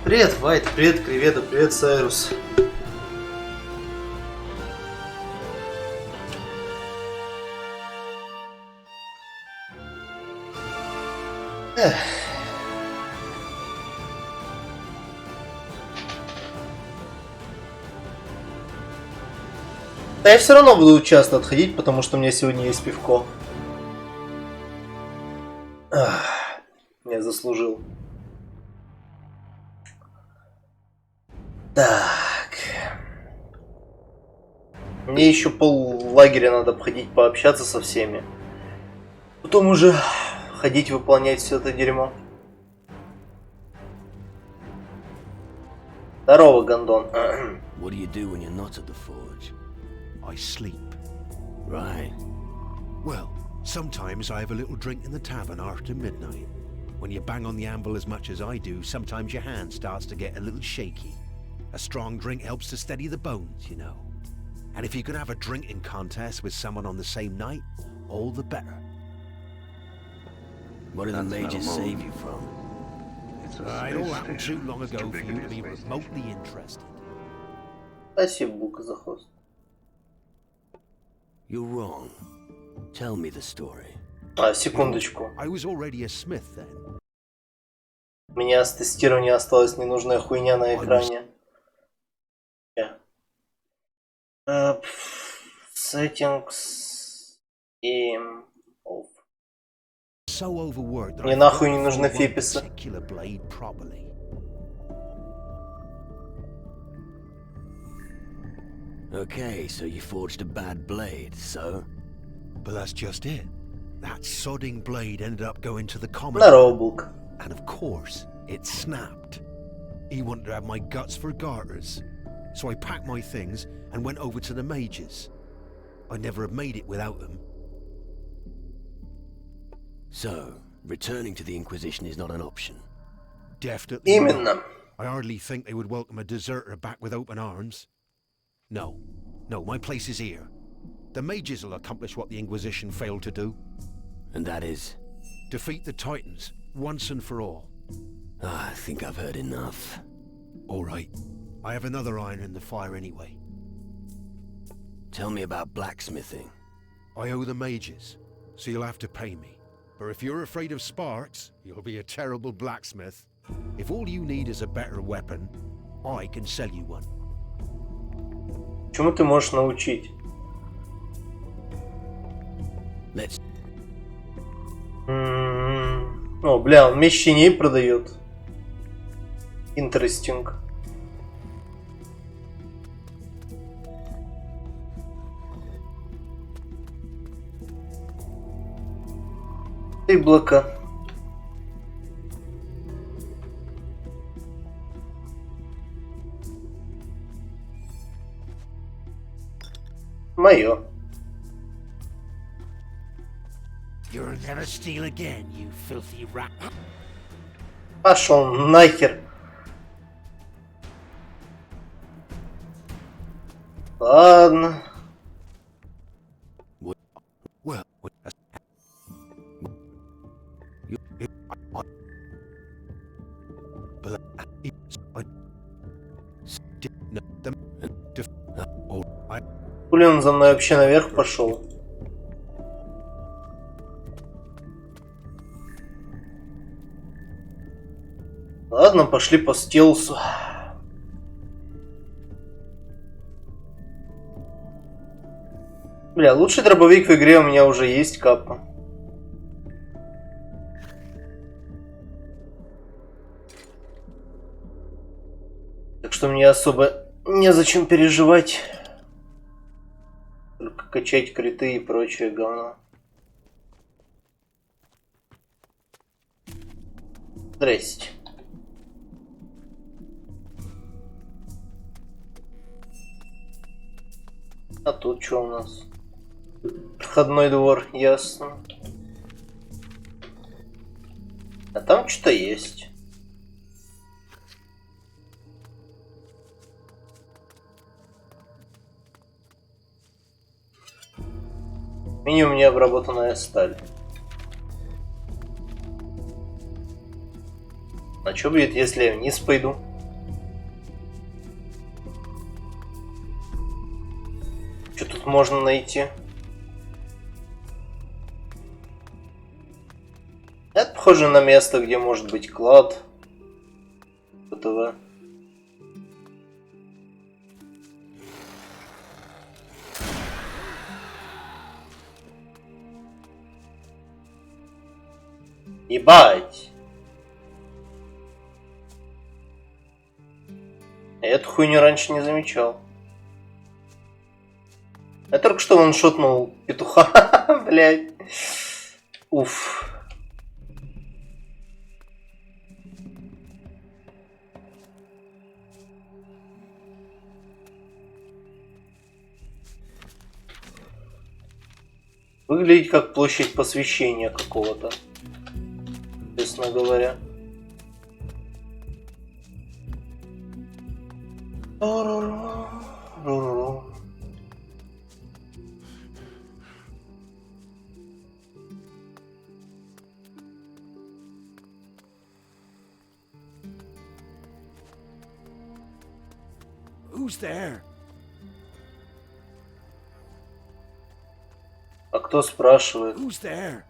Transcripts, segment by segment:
Привет, Вайт, привет, Кревета, привет, Сайрус. Эх. Да я все равно буду часто отходить, потому что у меня сегодня есть пивко. Я заслужил. Так. Мне еще пол лагеря надо обходить, пообщаться со всеми. Потом уже ходить выполнять все это дерьмо. Здорово, Гондон. What do you do when you're not at the forge? I sleep. Right. Well, sometimes I have a little drink in the tavern after midnight. When you bang on the anvil as much as I do, sometimes your hand starts to get a little shaky. A strong drink helps to steady the bones, you know. And if you can have a drinking contest with someone on the same night, all the better. What do the mages save you from? It all happened too long ago for you to be remotely interested. Спасибо, Бука, за хост. You're wrong. Tell me the story. Секундочку. I was already a smith then. У меня с тестирования осталась ненужная хуйня на экране. Settings и... So overworked that Мне I нахуй не forgot to нужны fold one феписы. particular blade properly. Okay, so you forged a bad blade, so? But that's just it. That sodding blade ended up going to the common. Здорово, Бук. And of course, it snapped. He wanted to have my guts for garters. So I packed my things and went over to the mages. I'd never have made it without them. So, returning to the Inquisition is not an option. Definitely not. Именно. I hardly think they would welcome a deserter back with open arms. No, my place is here. The mages will accomplish what the Inquisition failed to do. And that is? Defeat the Titans, once and for all. I think I've heard enough. All right. I have another iron in the fire anyway. Tell me about blacksmithing. I owe the mages, so you'll have to pay me. But if you're afraid of sparks, you'll be a terrible blacksmith. If all you need is a better weapon, I can sell you one. Чему ты можешь научить? Let's... О, бля, он меч теней продает. Interesting. Ты блока. Моё. You'll never steal again, you filthy rat. Пошел нахер. Ладно. Well, Хули он за мной вообще наверх пошел? Ладно, пошли по стелсу. Бля, лучший дробовик в игре у меня уже есть, капа. Так что мне особо незачем переживать. Только качать криты и прочее говно. Здрасте. А тут что у нас? Входной двор, ясно. А там что-то есть. Минимум необработанная сталь. А что будет, если я вниз пойду? Что тут можно найти? Это похоже на место, где может быть клад. ПТВ. Ебать! Я эту хуйню раньше не замечал. Я только что ваншотнул петуха, блядь. Уф. Выглядит как площадь посвящения какого-то, честно говоря. Who's there? А кто спрашивает? Who's there?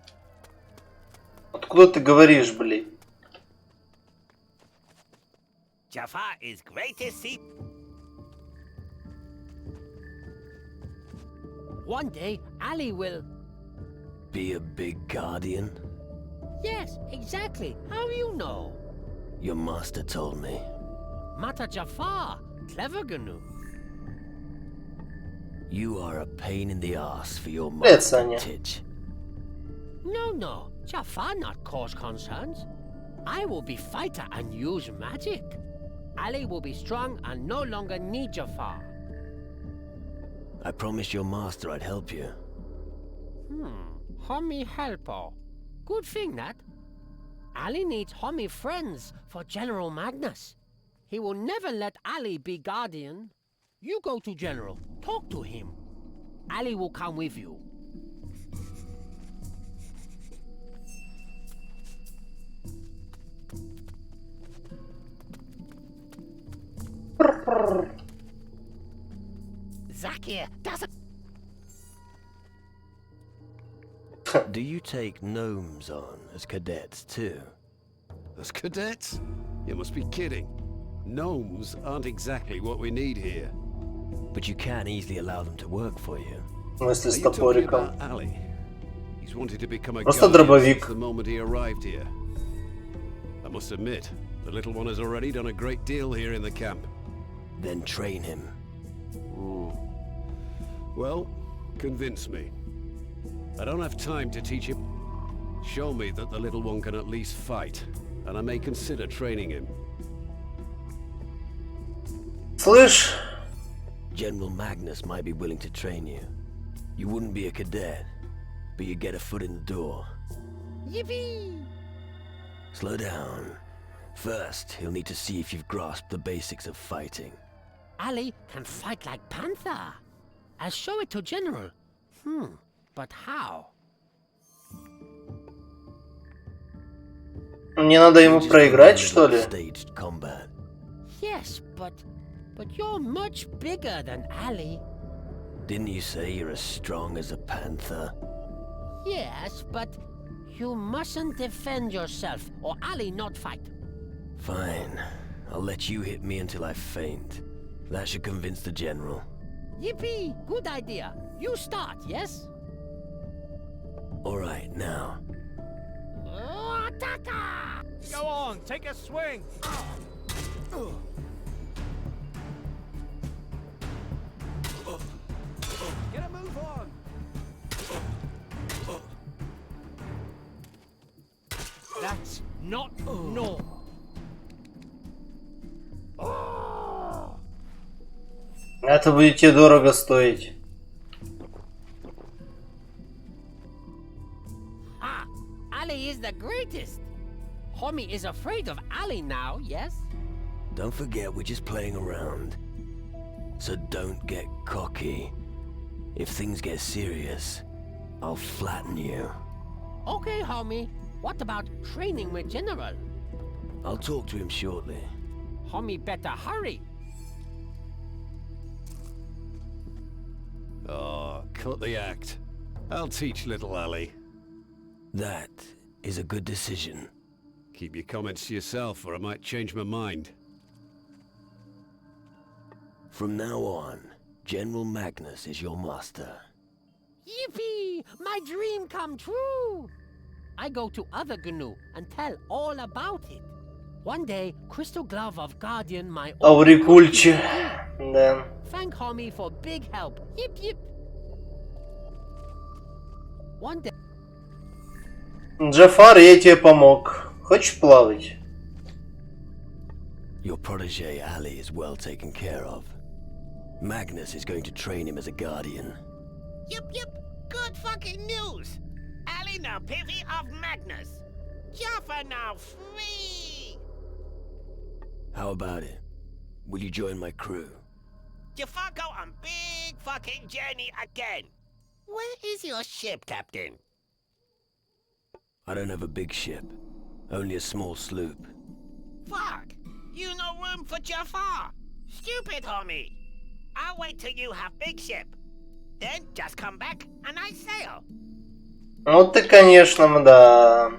Откуда ты говоришь, блядь? Jafar is great to see. One day, Ali will... Be a big guardian? Yes, exactly. How you know? Your master told me. Mata Jafar, clever Gnu. You are a pain in the ass for your Let's master, Anya. Titch. No. Jafar not cause concerns. I will be fighter and use magic. Ali will be strong and no longer need Jafar. I promised your master I'd help you. Homie helper. Good thing that. Ali needs homie friends for General Magnus. He will never let Ali be guardian. You go to General. Talk to him. Ali will come with you. Zakir doesn't... Do you take gnomes on as cadets too? As cadets? You must be kidding. Gnomes aren't exactly what we need here. But you can easily allow them to work for you. В смысле Are с you talking топориком? about Ali? He's wanted to become a Просто guardian дробовик. since the moment he arrived here. I must admit, the little one has already done a great deal here in the camp. Then train him. Well, convince me. I don't have time to teach him. Show me that the little one can at least fight, and I may consider training him. Слышь, General Magnus might be willing to train you. You wouldn't be a cadet, but you'd get a foot in the door. Yippee! Slow down. First, he'll need to see if you've grasped the basics of fighting. Ali can fight like Panther. I'll show it to General. But how? мне надо ему You just проиграть, do a что little ли? Staged combat. Yes, but you're much bigger than Ali. Didn't you say you're as strong as a panther? Yes, but you mustn't defend yourself, or Ali not fight. Fine. I'll let you hit me until I faint. That should convince the general. Yippee! Good idea. You start, yes? All right, now. Attacker! Go on, take a swing. Get a move on. That's not normal. Это будет тебе дорого стоить. Ah, Ali is the greatest. Homie is afraid of Ali now, yes? Don't forget we're just playing around. So don't get cocky. If things get serious, I'll flatten you. Okay, homie. What about training with General? I'll talk to him shortly. Homie better hurry. Oh, cut the act. I'll teach little Ali. That is a good decision. Keep your comments to yourself, or I might change my mind. From now on, General Magnus is your master. Yippee! My dream come true! I go to other GNU and tell all about it. One day, Crystal Glove of Guardian, my Aurikульче. Да. Thank homie for big help. Yip yip. One day. Джафар, я тебе помог. Хочешь плавать? Your protege Ali is well taken care of. Magnus is going to train him as a guardian. Yep, good fucking news. Ali now pivy of Magnus. Jaffa now free. How about it? Will you join my crew? Jaffa go on big fucking journey again. Where is your ship, Captain? I don't have a big ship. Only a small sloop. Fuck. You no room for Jaffa. Stupid, homie. I'll wait till you have big ship. Then just come back and I sail. Ну ты, конечно, да.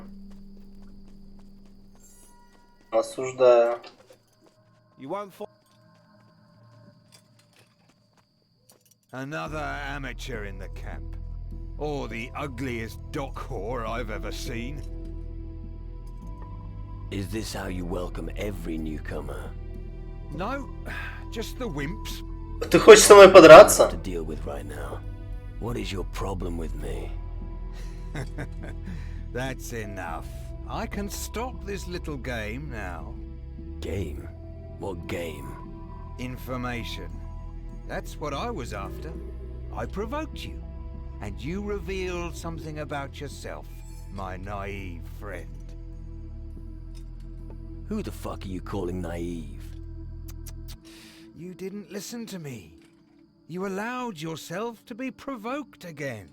Осуждаю. You won't fall. Another amateur in the camp. Or the ugliest dock whore I've ever seen. Is this how you welcome every newcomer? No, just the wimps. Ты хочешь со мной подраться? To deal with right now. What is your problem with me? That's enough. I can stop this little game now. Game? What game? Information. That's what I was after. I provoked you. And you revealed something about yourself, my naive friend. Who the fuck are you calling naive? You didn't listen to me. You allowed yourself to be provoked again.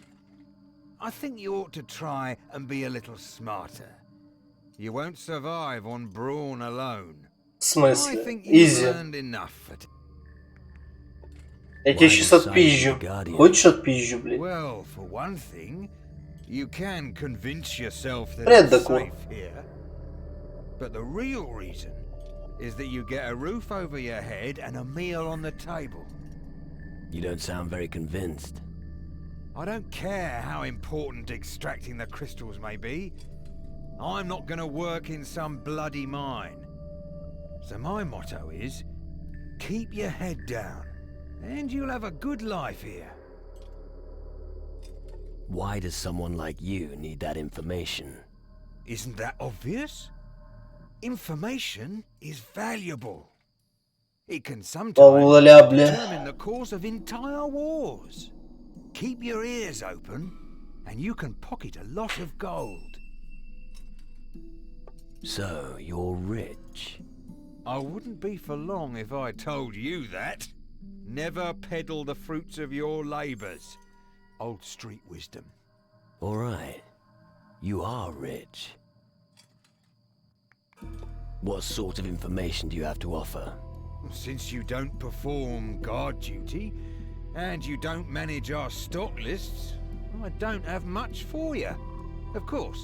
I think you ought to try and be a little smarter. You won't survive on brawn alone. В I смысле? think you've Изи. learned enough for Я тебе сейчас отпизжу. Хочешь отпизжу, блин? Well, for one thing, you can convince yourself that Привет, it's Даку. safe here. But the real reason is that you get a roof over your head and a meal on the table. You don't sound very convinced. I don't care how important extracting the crystals may be. I'm not going to work in some bloody mine. So my motto is, keep your head down, and you'll have a good life here. Why does someone like you need that information? Isn't that obvious? Information is valuable. It can sometimes Бля, бля. determine the course of entire wars. Keep your ears open, and you can pocket a lot of gold. So, you're rich. I wouldn't be for long if I told you that. Never peddle the fruits of your labors. Old street wisdom. All right. You are rich. What sort of information do you have to offer? Since you don't perform guard duty, and you don't manage our stock lists, I don't have much for you. Of course,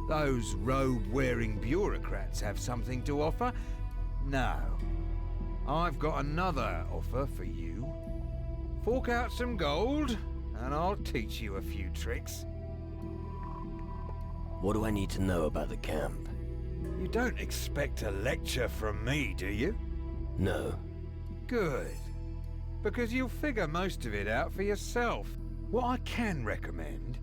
those robe-wearing bureaucrats have something to offer. No. I've got another offer for you. Fork out some gold, and I'll teach you a few tricks. What do I need to know about the camp? You don't expect a lecture from me, do you? No. Good. Because you'll figure most of it out for yourself. What I can recommend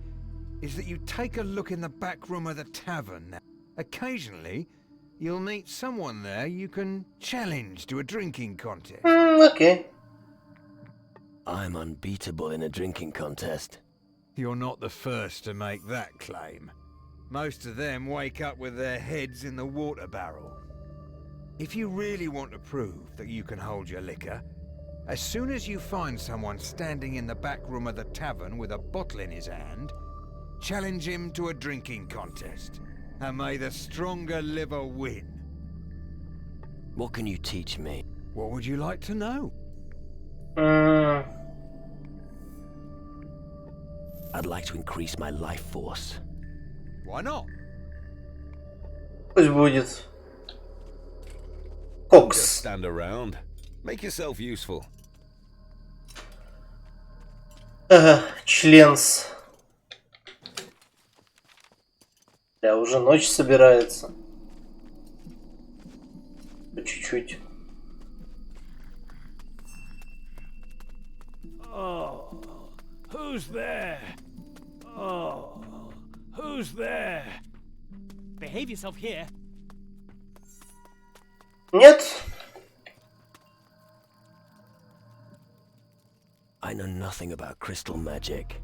is that you take a look in the back room of the tavern. Occasionally, you'll meet someone there you can challenge to a drinking contest. Окей. I'm unbeatable in a drinking contest. You're not the first to make that claim. Most of them wake up with their heads in the water barrel. If you really want to prove that you can hold your liquor, as soon as you find someone standing in the back room of the tavern with a bottle in his hand, challenge him to a drinking contest, and may the stronger liver win. What can you teach me? What would you like to know? I'd like to increase my life force. Why not? Пусть будет. Just Кокс. stand around. Make yourself useful. Членс. Бля, уже ночь собирается. По чуть-чуть. Oh, who's there? Oh, who's there? Behave yourself here. Нет? I know nothing about crystal magic.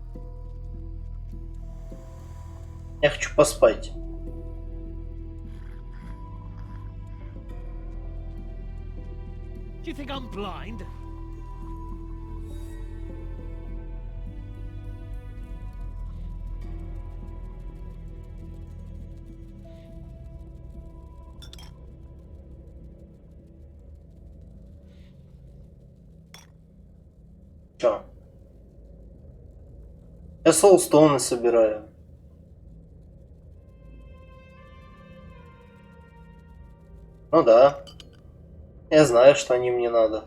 Я хочу поспать. Do you think I'm blind? Чё? Я соулстоуны собираю. Ну да. Я знаю, что они мне надо.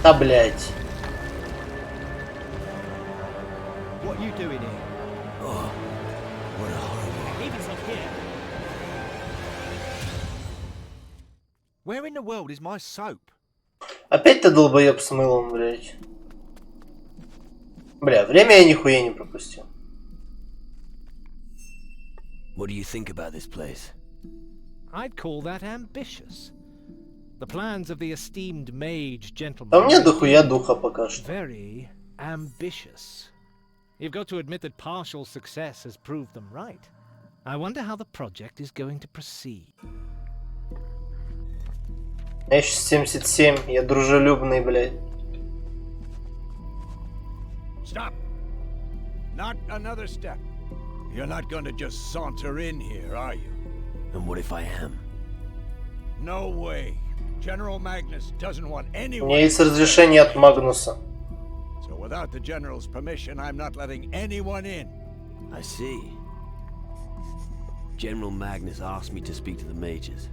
Да, блядь. What are you doing here? Oh, what a horrible... Behave yourself here. Where in the world is my soap? Опять ты долбоеб с мылом, блядь. Бля, время я нихуя не пропустил. What do you think about this place? I'd call that ambitious. The plans of the esteemed mage gentleman А мне are дохуя духа пока что. very ambitious. You've got to admit that partial success has proved them right. I wonder how the project is going to proceed. Я сейчас 77, я дружелюбный, блядь. Stop! Not another step. You're not going to just saunter in here, are you? And what if I am? No way. General Magnus doesn't want У anyone... меня есть разрешение от Магнуса. So without the General's permission, I'm not letting anyone in. I see. General Magnus asked me to speak to the mages.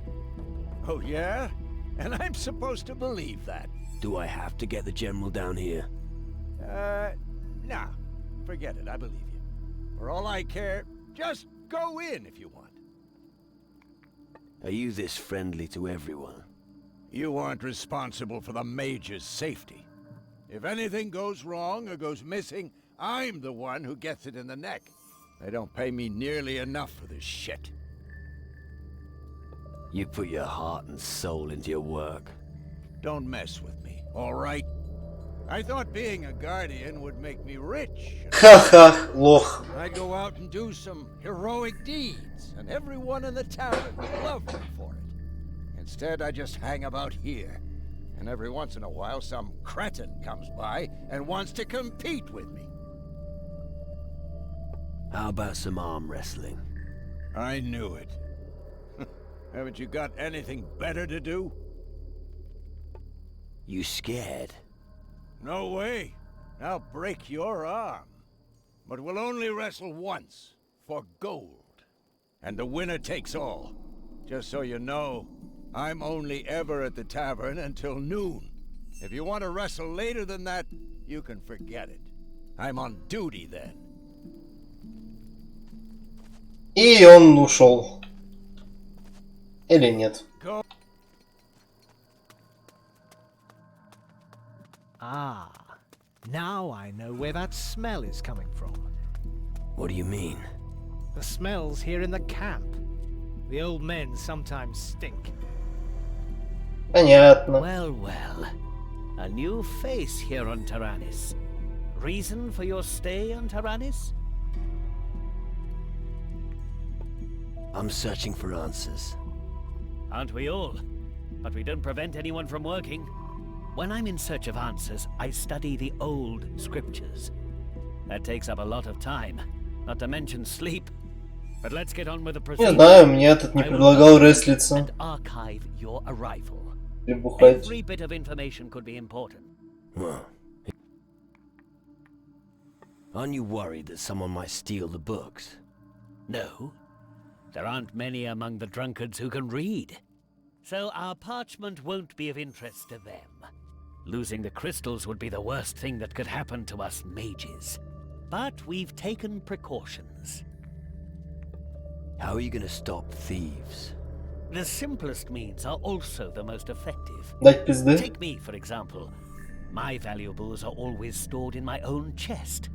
Oh, yeah? And I'm supposed to believe that? Do I have to get the general down here? Nah. Forget it, I believe you. For all I care, just go in if you want. Are you this friendly to everyone? You aren't responsible for the mage's safety. If anything goes wrong or goes missing, I'm the one who gets it in the neck. They don't pay me nearly enough for this shit. You put your heart and soul into your work. Don't mess with me, all right? I thought being a guardian would make me rich. Ха-ха, лох. I'd go out and do some heroic deeds, and everyone in the tavern would love me for it. Instead, I just hang about here. And every once in a while, some cretin comes by and wants to compete with me. How about some arm wrestling? I knew it. Haven't you got anything better to do? You scared? No way. I'll break your arm. But we'll only wrestle once, for gold. And the winner takes all. Just so you know, I'm only ever at the tavern until noon. If you want to wrestle later than that, you can forget it. I'm on duty then. И он ушел. Или нет? Go. Ah, now I know where that smell is coming from. What do you mean? The smell's here in the camp. The old men sometimes stink. Понятно. Well, well. A new face here on Tyrannus. Reason for your stay on Tyrannus? I'm searching for answers. Aren't we all? but we don't prevent anyone from working. When I'm in search of answers, I study the old scriptures. That takes up a lot of time, not to mention sleep. But let's get on with the Не procedure. знаю, мне этот не предлагал рестлиться And archive your arrival. или бухать. Every bit of information could be important. Well, aren't you worried that someone might steal the books? No, there aren't many among the drunkards who can read. So our parchment won't be of interest to them. Losing the crystals would be the worst thing that could happen to us mages. But we've taken precautions. How are you going to stop thieves? The simplest means are also the most effective. Дать пизды? Take me, for example. My valuables are always stored in my own chest.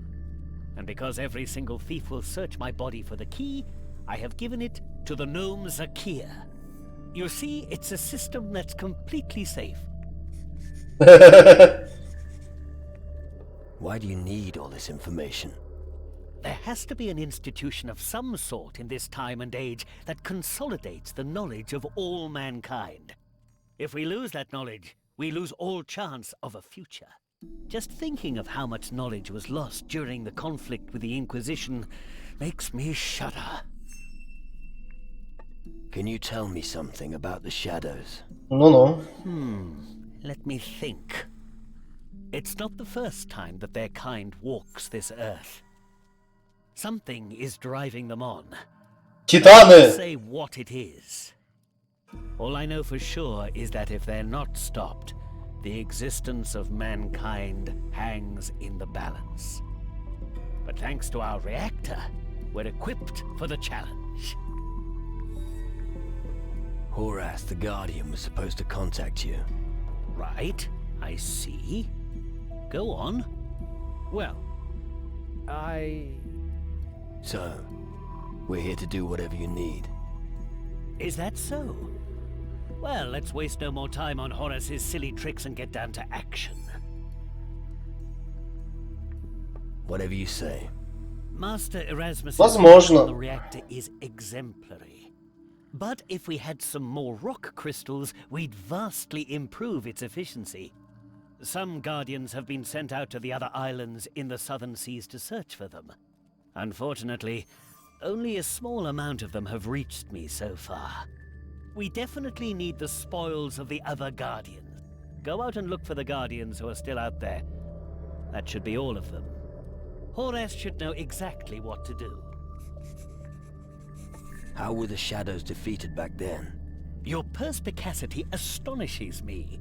And because every single thief will search my body for the key, I have given it to the gnome Zakia. You see, it's a system that's completely safe. Why do you need all this information? There has to be an institution of some sort in this time and age that consolidates the knowledge of all mankind. If we lose that knowledge, we lose all chance of a future. Just thinking of how much knowledge was lost during the conflict with the Inquisition makes me shudder. Can you tell me something about the shadows? Ну-ну. Let me think. It's not the first time that their kind walks this earth. Something is driving them on. Титаны! Say what it is. All I know for sure is that if they're not stopped, the existence of mankind hangs in the balance. But thanks to our reactor, we're equipped for the challenge. Horace, the Guardian, was supposed to contact you. Right, I see. Go on. Well, So, we're here to do whatever you need. Is that so? Well, let's waste no more time on Horace's silly tricks and get down to action. Whatever you say. Master Erasmus' Возможно. on the reactor is exemplary. But if we had some more rock crystals, we'd vastly improve its efficiency. Some guardians have been sent out to the other islands in the southern seas to search for them. Unfortunately, only a small amount of them have reached me so far. We definitely need the spoils of the other guardians. Go out and look for the guardians who are still out there. That should be all of them. Horace should know exactly what to do. How were the shadows defeated back then? Your perspicacity astonishes me.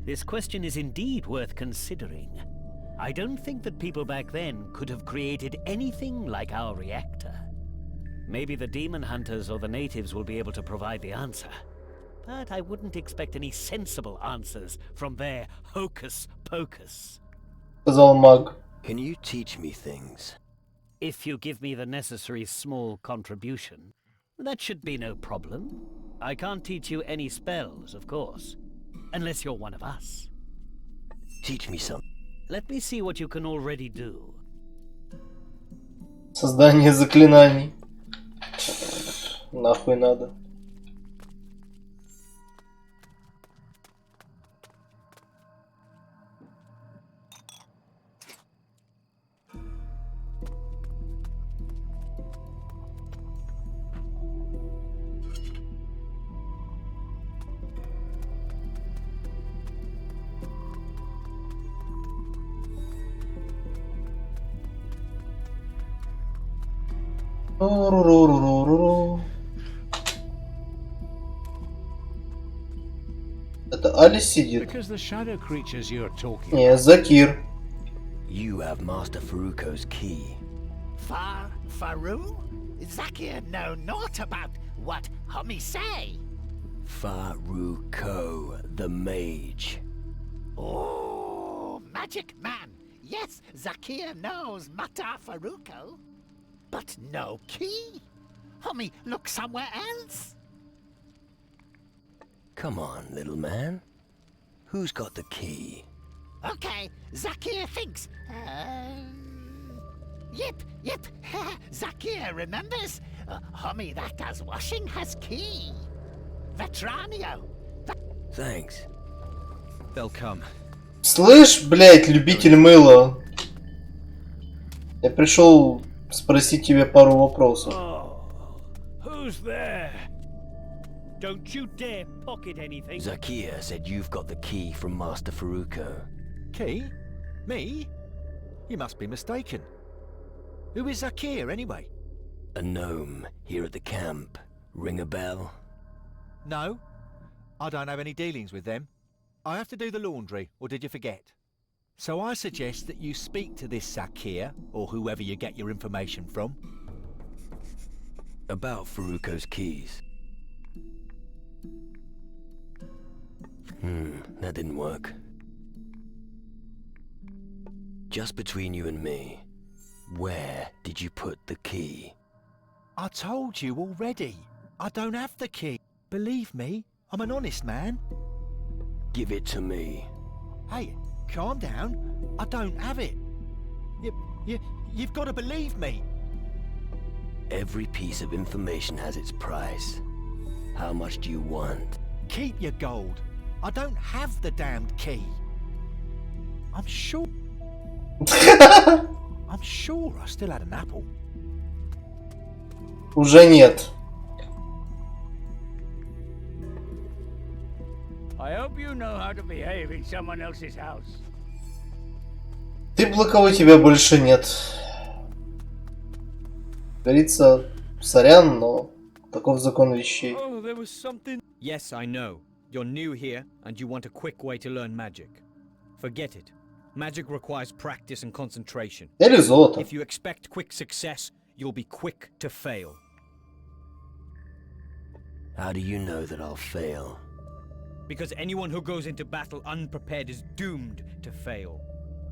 This question is indeed worth considering. I don't think that people back then could have created anything like our reactor. Maybe the demon hunters or the natives will be able to provide the answer. But I wouldn't expect any sensible answers from their hocus pocus. Сказал маг. Can you teach me things? If you give me the necessary small contribution, that should be no problem. I can't teach you any spells, of course, unless you're one of us. Teach me something. Let me see what you can already do. Создание заклинаний. Нахуй надо. Это Алис сидит? Because the shadow creatures you're talking Не, Закир. You have Master Faruko's key. Faru? Zakir know naught about what homie say. Faruko, the mage. Oh, magic man. Yes, Zakir knows Mata Faruko. But no key. Homie, look somewhere else. Come on, little man. Who's got the key? Okay, Zakir thinks. Yep. Zakir remembers. Homie that does washing has key. Vetranio. Thanks. They'll come. Слышь, блядь, любитель мыла. Я пришел спросить тебе пару вопросов. Who's there? Don't you dare pocket anything. Zakia said you've got the key from Master Faruko. Key? Me? You must be mistaken. Who is Zakir, anyway? A gnome here at the camp. Ring a bell? No, I don't have any dealings with them. I have to do the laundry, or did you forget? So I suggest that you speak to this Zakir, or whoever you get your information from. About Faruko's keys. That didn't work. Just between you and me, where did you put the key? I told you already. I don't have the key. Believe me, I'm an honest man. Give it to me. Hey, calm down. I don't have it. You've got to believe me. Every piece of information has its price. How much do you want? Keep your gold. I don't have the damned key. I'm sure. I'm sure I still had an apple. Уже нет. I hope you know how to behave in someone else's house. Ты блоковой, тебя больше нет. Говорится, сорян, но таков закон вещей. Oh, there was something. Yes, I know. You're new here, and you want a quick way to learn magic. Forget it. Magic requires practice and concentration. Или золото. If you expect quick success, you'll be quick to fail. How do you know that I'll fail? Because anyone who goes into battle unprepared is doomed to fail.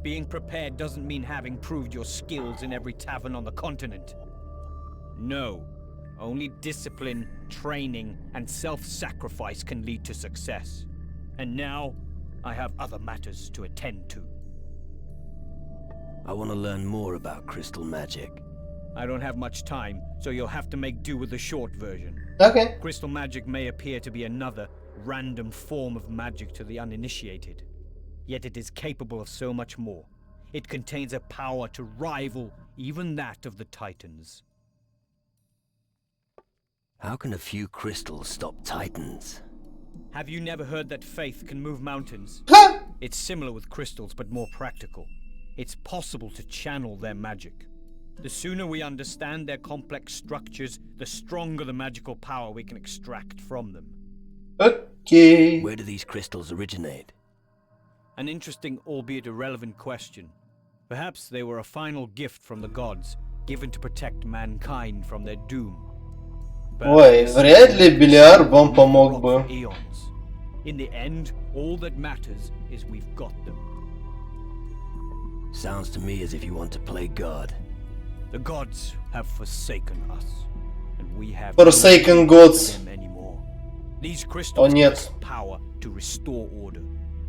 Being prepared doesn't mean having proved your skills in every tavern on the continent. No. Only discipline, training, and self-sacrifice can lead to success. And now, I have other matters to attend to. I want to learn more about crystal magic. I don't have much time, so you'll have to make do with the short version. Okay. Crystal magic may appear to be another, random form of magic to the uninitiated. Yet it is capable of so much more. It contains a power to rival even that of the Titans. How can a few crystals stop titans? Have you never heard that faith can move mountains? It's similar with crystals, but more practical. It's possible to channel their magic. The sooner we understand their complex structures, the stronger the magical power we can extract from them. Okay. Where do these crystals originate? An interesting, albeit irrelevant question. Perhaps they were a final gift from the gods, given to protect mankind from their doom. Ой, вряд ли бильярд вам помог бы. Eons. In the end, all that matters is we've got them. Sounds to me as if you want to play God. The gods have forsaken us, and we have Forsaken no gods. them anymore. These crystals О, give нет. us power to restore order.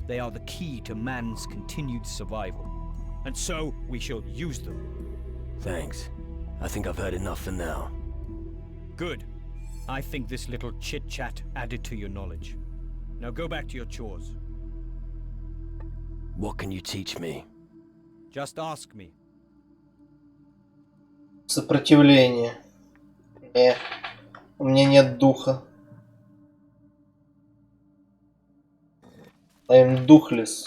They are the key to man's continued survival, and so we shall use them. Thanks. I think I've heard enough for now. Good. I think this little chit-chat added to your knowledge. Now go back to your chores. What can you teach me? Just ask me. Сопротивление. Не, у меня нет духа. I'm духлес.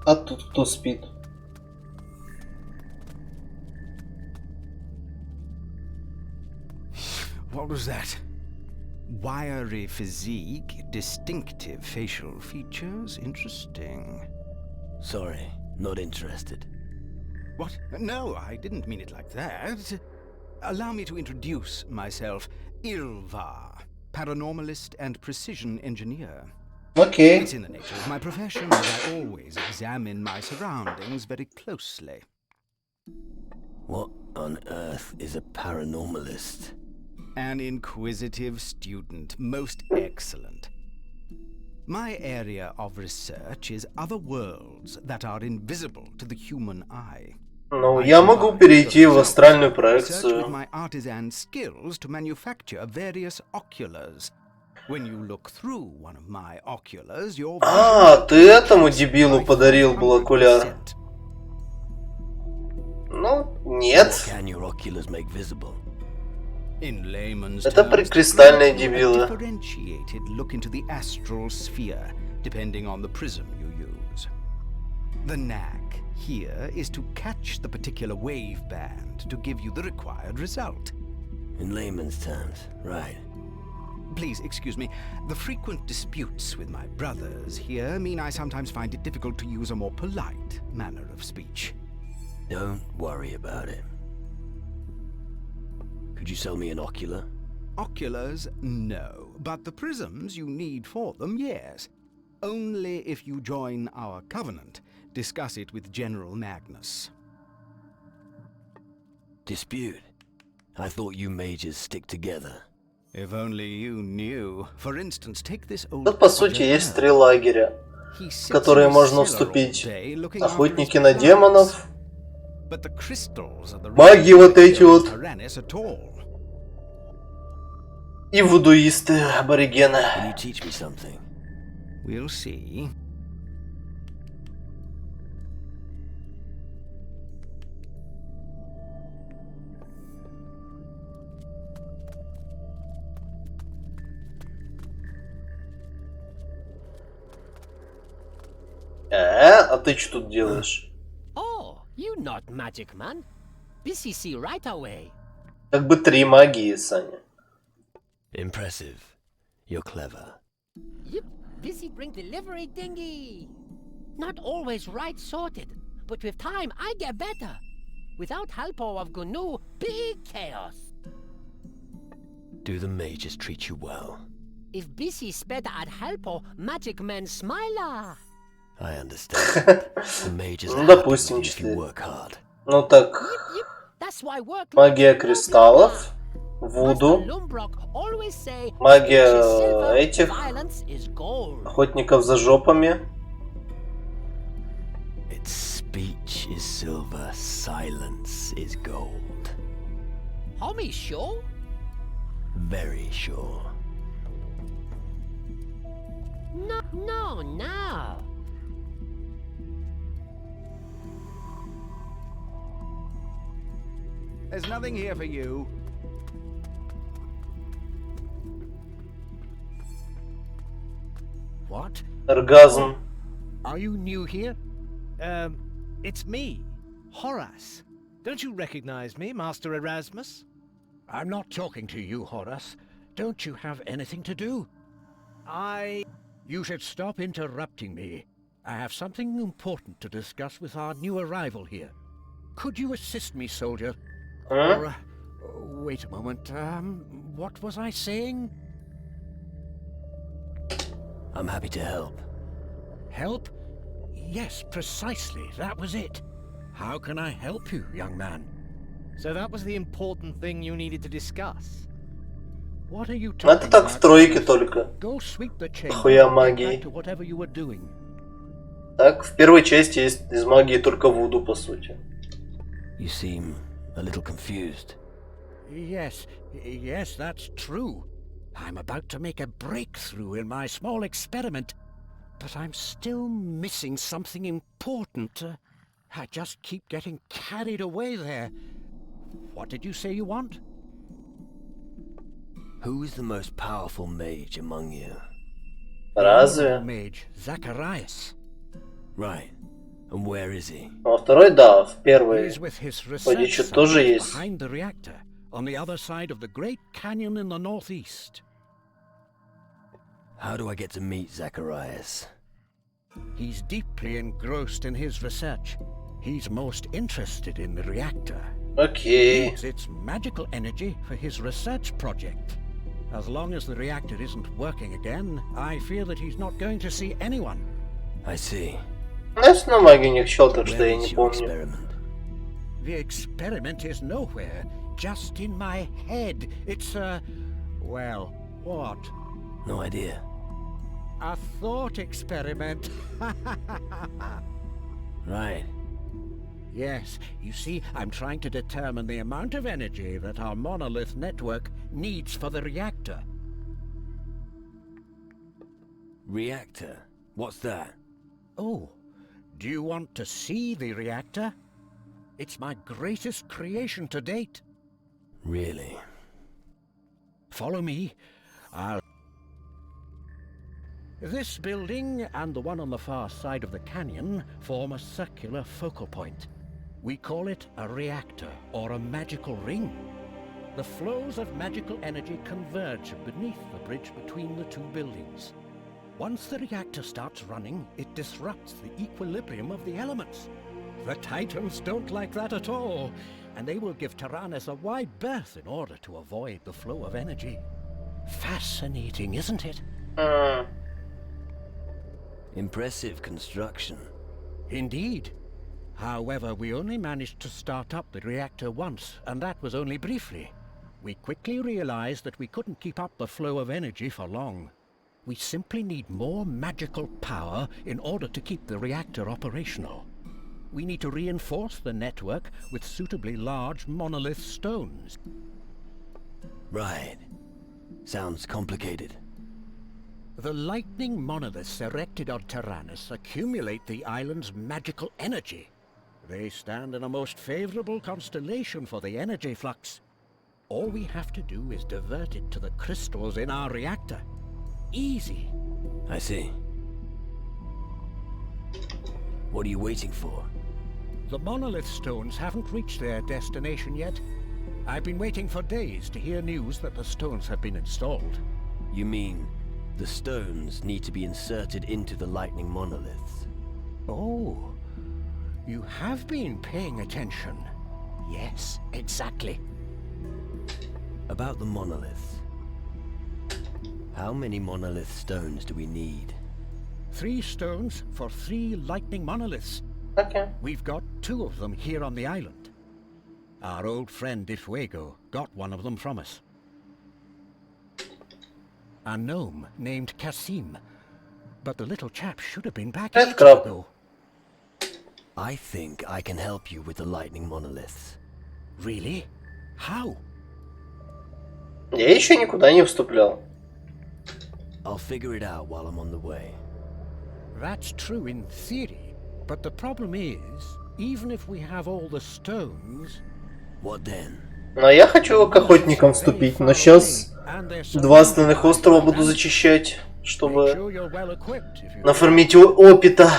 А тут кто спит? What was that? Wiry physique, distinctive facial features, interesting. Sorry, not interested. What? No, I didn't mean it like that. Allow me to introduce myself. Ilva, paranormalist and precision engineer. Окей. It's in the nature of my profession that I always examine my surroundings very closely. What on earth is a paranormalist? An inquisitive student, most excellent. My area of research is other worlds that are invisible to the human eye. Ну, я могу перейти в астральную Research with проекцию. my artisan skills to manufacture various oculars. When you look through one of my oculars, your А, ты этому дебилу подарил был окуляр. Ну, нет. Can your oculars make visible? In layman's Это terms, прикристальные grants you a дебилы. differentiated look into the astral sphere, depending on the prism you use. The knack here is to catch the particular wave band to give you the required result. In layman's terms, right. Please excuse me. The frequent disputes with my brothers here mean I sometimes find it difficult to use a more polite manner of speech. Don't worry about it. Could you sell me an ocular? Oculars, no. But the prisms you need for them, yes. Only if you join our covenant. Discuss it with General Magnus. Dispute? I thought you mages stick together. If only you knew. For instance, take this old Тут, по сути, есть 3 лагеря, в которые можно вступить. Охотники на демонов, маги вот эти вот, и вудуисты, аборигены. Can you teach me something? We'll see. А ты что тут делаешь? Oh, you not magic man. Busy see right away. Как бы 3 магии, Саня. Impressive. You're clever. Yep, busy bring delivery dinghy. Not always right sorted, but with time I get better. Without help of Gnu, big chaos. Do the mages treat you well? If Busy better at help, magic man smiler. I understand. The mages Ну, are допустим, happy if you 4. work hard. Ну так, Yep, that's why work магия кристаллов, вуду, магия этих охотников за жопами. Its speech is silver, silence is gold. Homie, sure? Very sure. No. There's nothing here for you. What? Оргазм. Are you new here? It's me, Horace. Don't you recognize me, Master Erasmus? I'm not talking to you, Horace. Don't you have anything to do? You should stop interrupting me. I have something important to discuss with our new arrival here. Could you assist me, soldier? Or, wait a moment, what was I saying? I'm happy to help. Help? Yes, precisely, that was it. How can I help you, young man? So that was the important thing you needed to discuss. What are you Ну, это talking так в about? тройке только. Go sweep the chamber Хуя and get магии. back to whatever you were doing. Так, в первой части есть из магии только вуду, по сути. You seem a little confused. Yes, that's true. I'm about to make a breakthrough in my small experiment, but I'm still missing something important. I just keep getting carried away there. What did you say you want? Who is the most powerful mage among you? Разве? Mage Zacharias. Right. And where is he? Во второй, да, в первой. He's with his Вроде research что тоже subject есть. behind the reactor, on the other side of the great canyon in the northeast. How do I get to meet Zacharias? He's deeply engrossed in his research. He's most interested in the reactor. He Окей. needs its magical energy for his research project. As long as the reactor isn't working again, I fear that he's not going to see anyone. I see. Я с на магию не чел, так что Where я is не your помню. experiment? The experiment is nowhere, just in my head. It's well, what? No idea. A thought experiment. Right. Yes, you see, I'm trying to determine the amount of energy that our monolith network needs for the reactor. Reactor? What's that? Oh, do you want to see the reactor? It's my greatest creation to date. Really? Follow me. This building and the one on the far side of the canyon form a circular focal point. We call it a reactor or a magical ring. The flows of magical energy converge beneath the bridge between the two buildings. Once the reactor starts running, it disrupts the equilibrium of the elements. The Titans don't like that at all, and they will give Tyrannus a wide berth in order to avoid the flow of energy. Fascinating, isn't it? Impressive construction. Indeed. However, we only managed to start up the reactor once, and that was only briefly. We quickly realized that we couldn't keep up the flow of energy for long. We simply need more magical power in order to keep the reactor operational. We need to reinforce the network with suitably large monolith stones. Right. Sounds complicated. The lightning monoliths erected on Tyrannus accumulate the island's magical energy. They stand in a most favorable constellation for the energy flux. All we have to do is divert it to the crystals in our reactor. Easy. I see. What are you waiting for? The monolith stones haven't reached their destination yet. I've been waiting for days to hear news that the stones have been installed. You mean the stones need to be inserted into the lightning monoliths? Oh, you have been paying attention. Yes, exactly. About the monoliths. How many monolith stones do we need? 3 stones for 3 lightning monoliths. Okay. We've got 2 of them here on the island. Our old friend Difuego got one of them from us. A gnome named Kasim. But the little chap should have been back ages ago. I think I can help you with the lightning monoliths. Really? How? Я еще никуда не вступлял. I'll figure it out while I'm on the way. That's true in theory, but the problem is, even if we have all the stones... What then? Но я хочу к охотникам вступить, но сейчас 2 остальных острова буду зачищать, чтобы нафармить опыта.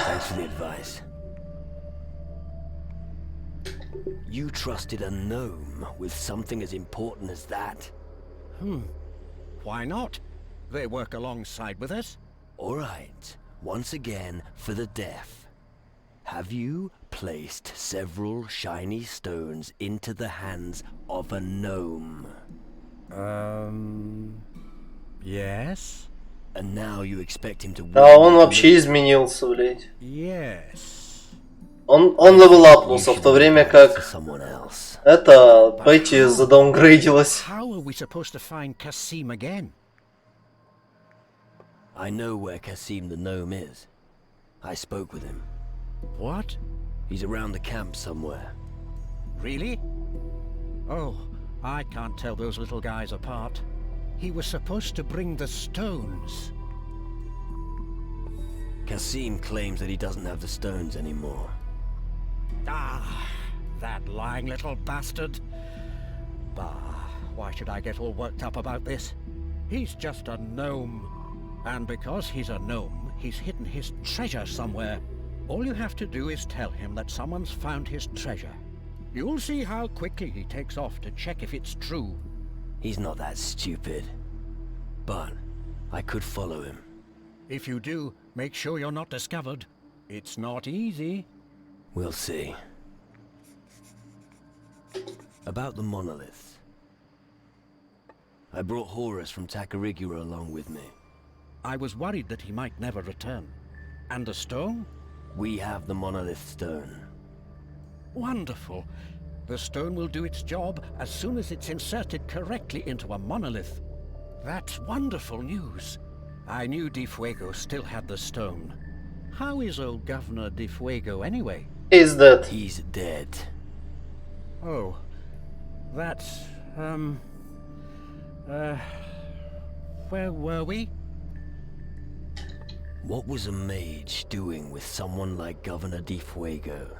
You trusted a gnome with something as important as that? Why not? They work alongside with us. All right. Once again, for the deaf. Have you placed several shiny stones into the hands of a gnome? Yes. And now you expect him to... А он вообще изменился, блядь. Yes. Он левелапнулся, в то время как это Петти задаунгрейдилась. How are we supposed to find Kasim again? I know where Kasim the gnome is. I spoke with him. What? He's around the camp somewhere. Really? Oh, I can't tell those little guys apart. He was supposed to bring the stones. Kasim claims that he doesn't have the stones anymore. Ah, that lying little bastard. Bah, why should I get all worked up about this? He's just a gnome. And because he's a gnome, he's hidden his treasure somewhere. All you have to do is tell him that someone's found his treasure. You'll see how quickly he takes off to check if it's true. He's not that stupid. But I could follow him. If you do, make sure you're not discovered. It's not easy. We'll see. About the monoliths. I brought Horus from Tacarigua along with me. I was worried that he might never return. And the stone? We have the monolith stone. Wonderful. The stone will do its job as soon as it's inserted correctly into a monolith. That's wonderful news. I knew Di Fuego still had the stone. How is old Governor Di Fuego anyway? He's dead. He's dead. Oh, that's, where were we? What was a mage doing with someone like Governor Di Fuego?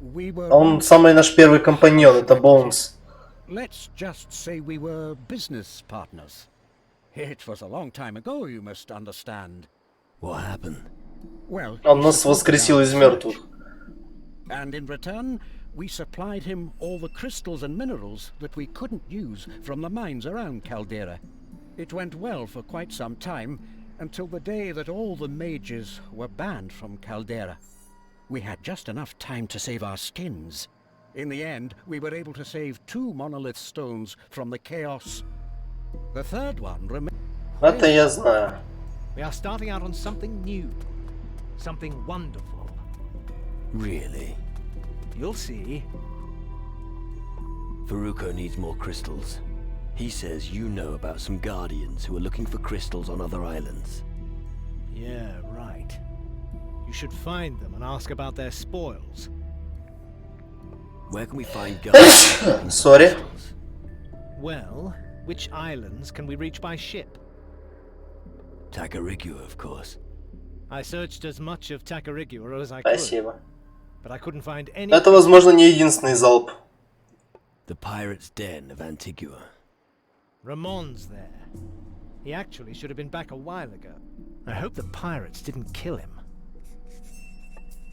We were... Он самый наш первый компаньон, это Bones. Let's just say we were business partners. It was a long time ago, you must understand. What happened? Well, Он нас воскресил из мертвых. And in return, we supplied him all the crystals and minerals that we couldn't use from the mines around Caldera. It went well for quite some time, until the day that all the mages were banned from Caldera. We had just enough time to save our skins. In the end, we were able to save 2 monolith stones from the chaos. The third one remained. Это я знаю. We are starting out on something new. Something wonderful. Really? You'll see. Faruko needs more crystals. He says you know about some guardians who are looking for crystals on other islands. Yeah, right. You should find them and ask about their spoils. Where can we find guardians? Sorry. Well, which islands can we reach by ship? Takarigua, of course. I searched as much of Takarigua as I could. Спасибо. But I couldn't find any... Это, возможно, не единственный залп. The Pirate's Den of Antigua. Ramon's there. He actually should have been back a while ago. I hope the pirates didn't kill him.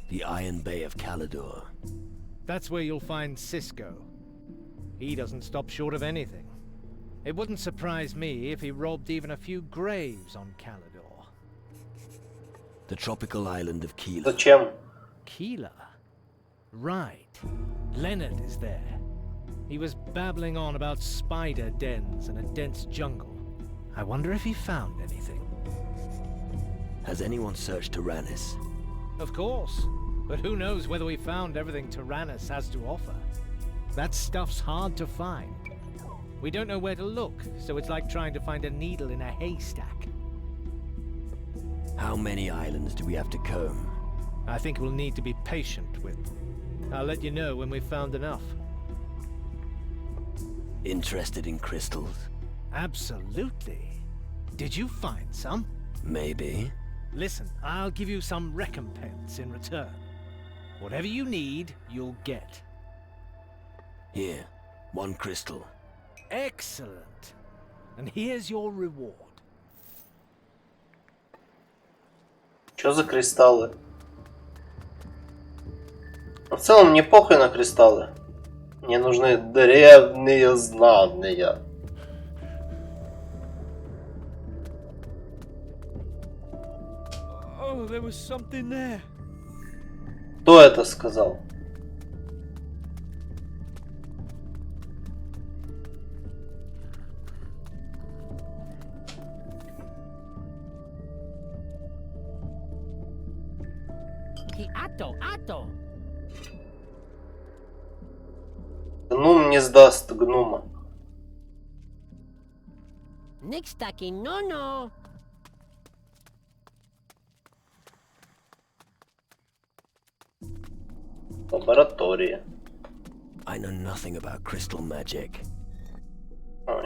The Iron Bay of Calidor. That's where you'll find Cisco. He doesn't stop short of anything. It wouldn't surprise me if he robbed even a few graves on Calidor. The tropical island of Keela. Зачем? Keela? Right. Leonard is there. He was babbling on about spider dens and a dense jungle. I wonder if he found anything. Has anyone searched Tyrannus? Of course. But who knows whether we found everything Tyrannus has to offer. That stuff's hard to find. We don't know where to look, so it's like trying to find a needle in a haystack. How many islands do we have to comb? I think we'll need to be patient with them. I'll let you know when we've found enough. Interested in crystals? Absolutely. Did you find some? Maybe. Listen, I'll give you some recompense in return. Whatever you need, you'll get. Here, 1 crystal. Excellent. And here's your reward. Что за кристаллы? В целом мне похуй на кристаллы. Мне нужны древние знания. Oh, there was something there. Кто это сказал? Ато. Гном не сдаст гнома. Niks taki no. Лаборатория. I know nothing about crystal magic.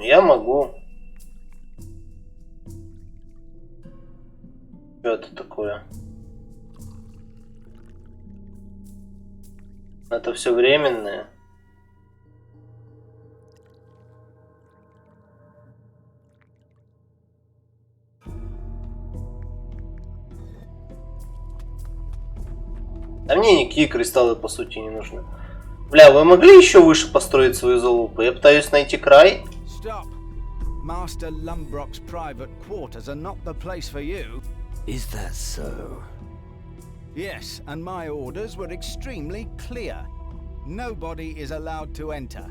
Я могу. Что это такое? Это все временное. А мне никакие кристаллы по сути не нужны. Бля, вы могли еще выше построить свою залупу? Я пытаюсь найти край. Stop. Master Lumbrock's private quarters are not the place for you. Is that so? Yes, and my orders were extremely clear. Nobody is allowed to enter.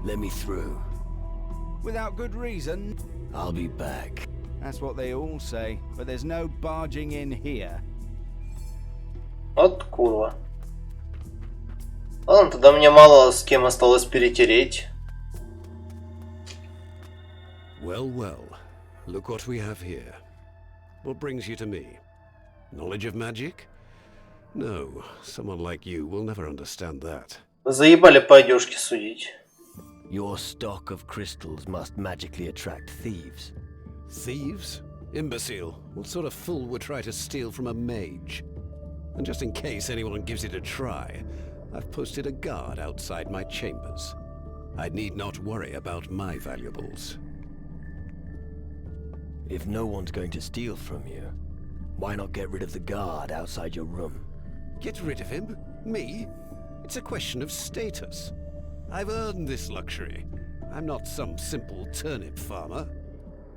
Let me through. Without good reason. I'll be back. That's what they all say, but there's no barging in here. Вот курва. Ладно, тогда мне мало с кем осталось перетереть. Well, well. look what we have here. What brings you to me? Knowledge of magic? No, someone like you will never understand that. Вы заебали по одежке судить. Your stock of crystals must magically attract thieves. Thieves? Imbecile. What sort of fool would try to steal from a mage? And just in case anyone gives it a try, I've posted a guard outside my chambers. I need not worry about my valuables. If no one's going to steal from you, why not get rid of the guard outside your room? Get rid of him? Me? It's a question of status. I've earned this luxury. I'm not some simple turnip farmer.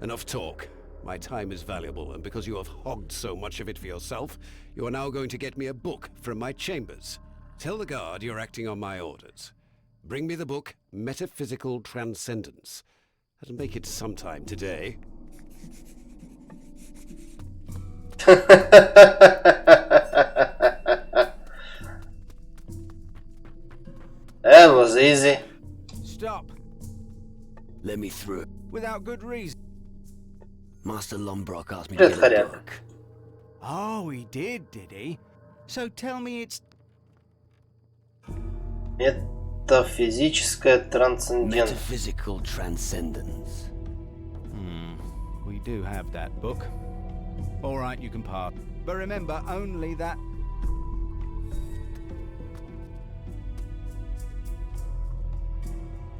Enough talk. My time is valuable, and because you have hogged so much of it for yourself, you are now going to get me a book from my chambers. Tell the guard you're acting on my orders. Bring me the book, Metaphysical Transcendence. And make it sometime today. That was easy. Stop. Let me through. Without good reason. Master Lombrock asked me to Привет, get a хоряк. book. Oh, he did he? So tell me it's... Метафизическая трансцендентность. Metaphysical Transcendence. We do have that book. All right, you can pass. But remember, only that...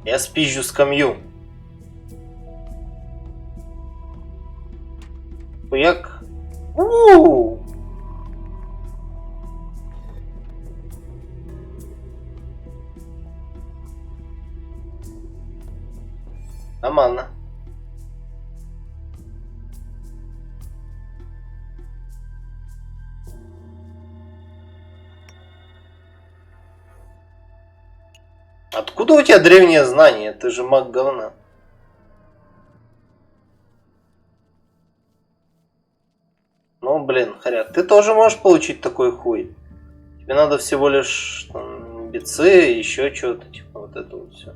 Я спизжу скамью. Хуяк. У-у-у! Нормально. Откуда у тебя древнее знание? Ты же маг говна. Ну, блин, хоряк, ты тоже можешь получить такой хуй. Тебе надо всего лишь там, бицы, еще что-то, типа вот это вот все.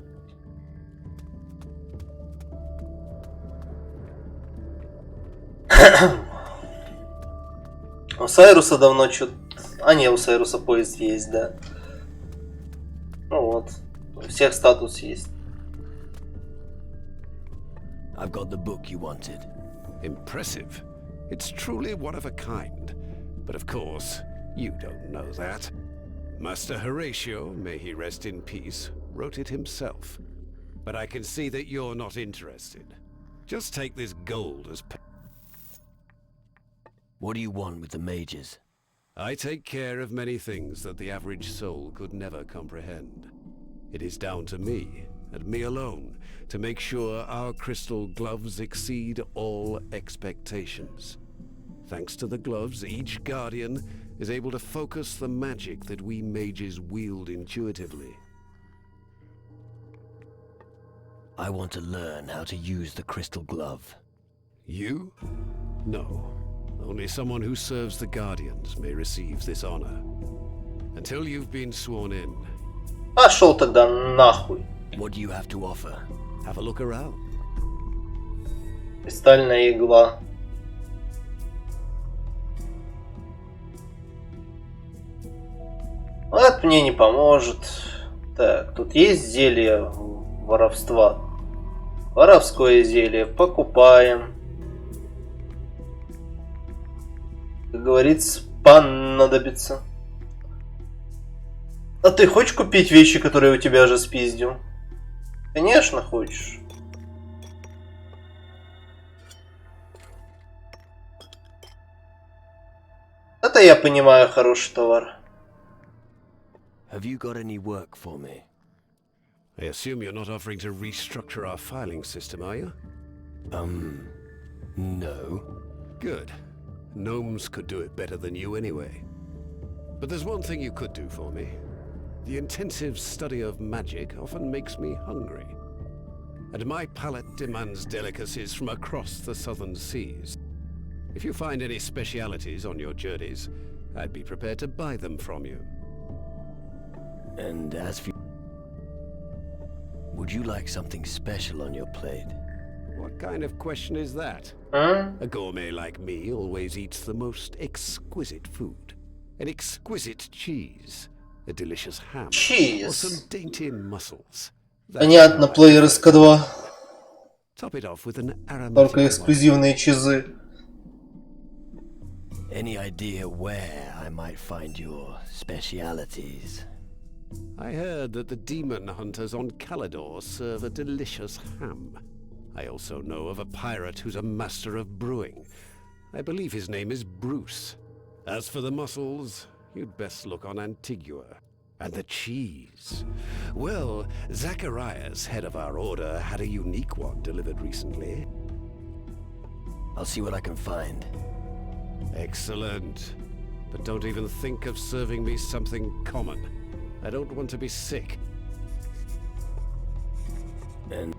У Сайруса давно что-то... А, не, у Сайруса поезд есть, да. Ну вот. У всех статус есть. I've got the book you wanted. Impressive. It's truly one of a kind. But of course, you don't know that. Master Horatio, may he rest in peace, wrote it himself. But I can see that you're not interested. Just take this gold as What do you want with the mages? I take care of many things that the average soul could never comprehend. It is down to me, and me alone, to make sure our crystal gloves exceed all expectations. Thanks to the gloves, each guardian is able to focus the magic that we mages wield intuitively. I want to learn how to use the crystal glove. You? No. Only someone who serves the Guardians may receive this honor. Until you've been sworn in. Пошел тогда нахуй. What do you have to offer? Have a look around. Кристальная игла. Это мне не поможет. Так, тут есть зелье воровства. Воровское зелье. Покупаем. Как говорится, понадобится. А ты хочешь купить вещи, которые у тебя же спиздил? Конечно, хочешь. Это я понимаю хороший товар. Have you got any work for me? I assume you're not offering to restructure our filing system, are you? No. Good. Gnomes could do it better than you anyway. But there's one thing you could do for me. The intensive study of magic often makes me hungry. And my palate demands delicacies from across the southern seas. If you find any specialities on your journeys, I'd be prepared to buy them from you. And as for... Would you like something special on your plate? What kind of question is that? А? A gourmet like me always eats the most exquisite food. An exquisite cheese, a delicious ham, or some Cheese. dainty mussels. That's Понятно, how I плеер prefer СК2. it. Top it off with an aromatic Только wine. эксклюзивные чизы. Any idea where I might find your specialities? I heard that the demon hunters on Calidor serve a delicious ham. I also know of a pirate who's a master of brewing. I believe his name is Bruce. As for the mussels, you'd best look on Antigua. And the cheese. Well, Zacharias, head of our order, had a unique one delivered recently. I'll see what I can find. Excellent. But don't even think of serving me something common. I don't want to be sick. And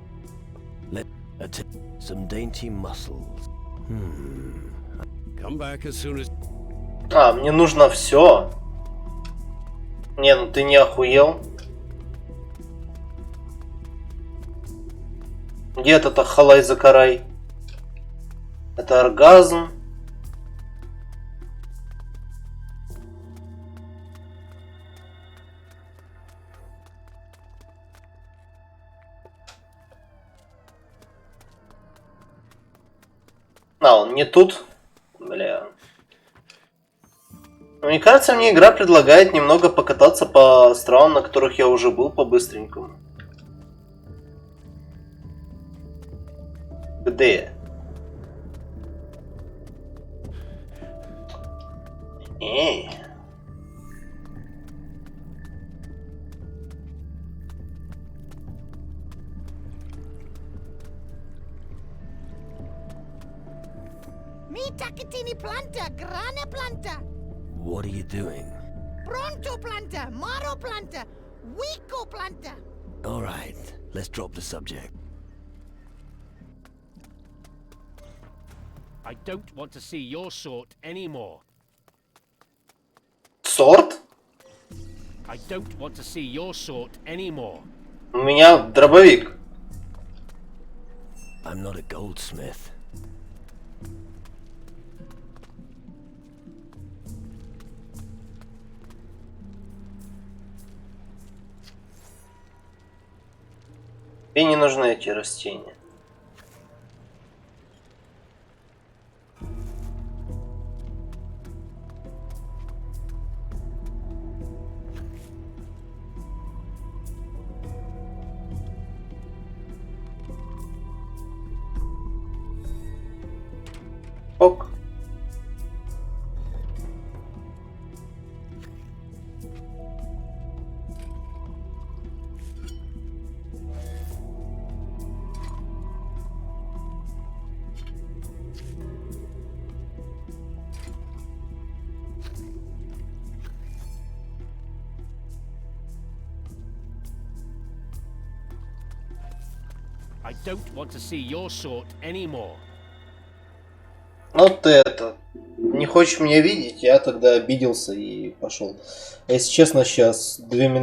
some dainty mussels. Come back as soon as... А, мне нужно все. Не, ну ты не охуел? Где это халай закарай? Это оргазм. А, он не тут? Бля. Мне кажется, мне игра предлагает немного покататься по островам, на которых я уже был, по-быстренькому. Где? Эй. Mi takitini planta, grana planta, What are you doing? pronto planta, maro planta, wico planta. All right, let's drop the subject. I don't want to see your sort anymore. Сорт? I don't want to see your sort anymore. У меня дробовик. I'm not a goldsmith. Мне не нужны эти растения. Ок. I don't want to see your sort anymore. Ну ты это, не хочешь меня видеть, я тогда обиделся и пошел. Если честно, сейчас 2 минуты.